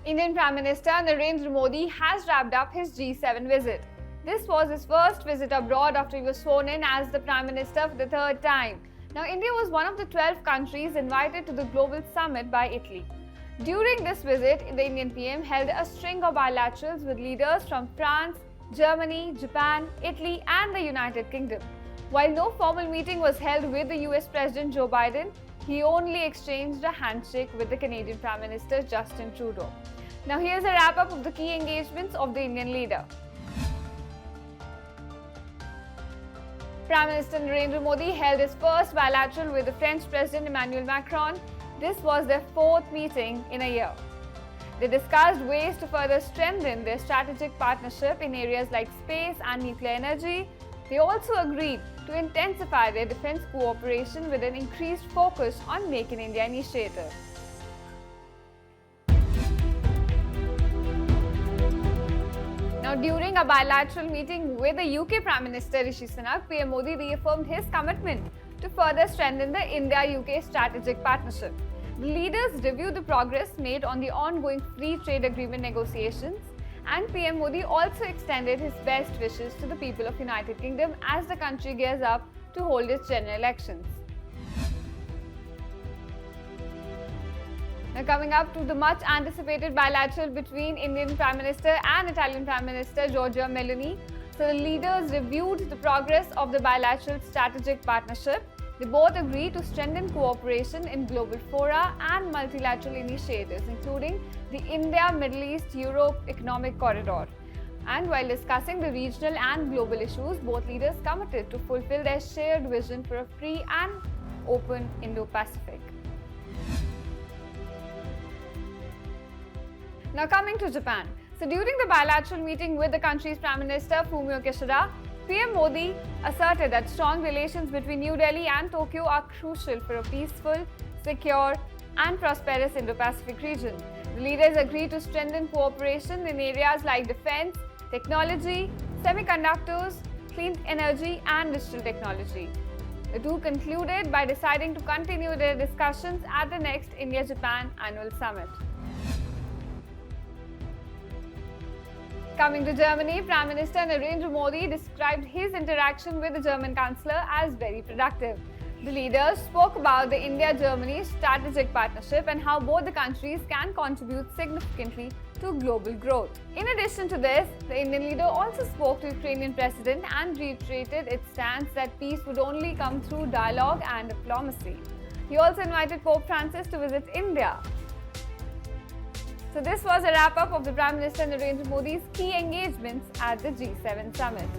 Indian Prime Minister Narendra Modi has wrapped up his G7 visit. This was his first visit abroad after he was sworn in as the Prime Minister for the third time. Now, India was one of the 12 countries invited to the Global Summit by Italy. During this visit, the Indian PM held a string of bilaterals with leaders from France, Germany, Japan, Italy and the United Kingdom. While no formal meeting was held with the US President Joe Biden, he only exchanged a handshake with the Canadian Prime Minister Justin Trudeau. Now here's a wrap-up of the key engagements of the Indian leader. Prime Minister Narendra Modi held his first bilateral with the French President Emmanuel Macron. This was their fourth meeting in a year. They discussed ways to further strengthen their strategic partnership in areas like space and nuclear energy. They also agreed to intensify their defense cooperation with an increased focus on Make in India initiative. Now, during a bilateral meeting with the UK Prime Minister Rishi Sunak, PM Modi reaffirmed his commitment to further strengthen the India-UK strategic partnership. The leaders reviewed the progress made on the ongoing free trade agreement negotiations, and PM Modi also extended his best wishes to the people of United Kingdom as the country gears up to hold its general elections. Now, coming up to the much anticipated bilateral between Indian Prime Minister and Italian Prime Minister Giorgia Meloni. So the leaders reviewed the progress of the bilateral strategic partnership. They both agreed to strengthen cooperation in global fora and multilateral initiatives, including the India-Middle East-Europe Economic Corridor. And while discussing the regional and global issues, both leaders committed to fulfill their shared vision for a free and open Indo-Pacific. Now coming to Japan. So during the bilateral meeting with the country's Prime Minister Fumio Kishida, PM Modi asserted that strong relations between New Delhi and Tokyo are crucial for a peaceful, secure and prosperous Indo-Pacific region. The leaders agreed to strengthen cooperation in areas like defense, technology, semiconductors, clean energy and digital technology. The two concluded by deciding to continue their discussions at the next India-Japan Annual Summit. Coming to Germany, Prime Minister Narendra Modi described his interaction with the German Chancellor as very productive. The leaders spoke about the India-Germany strategic partnership and how both the countries can contribute significantly to global growth. In addition to this, the Indian leader also spoke to the Ukrainian president and reiterated its stance that peace would only come through dialogue and diplomacy. He also invited Pope Francis to visit India. So this was a wrap-up of the Prime Minister Narendra Modi's key engagements at the G7 summit.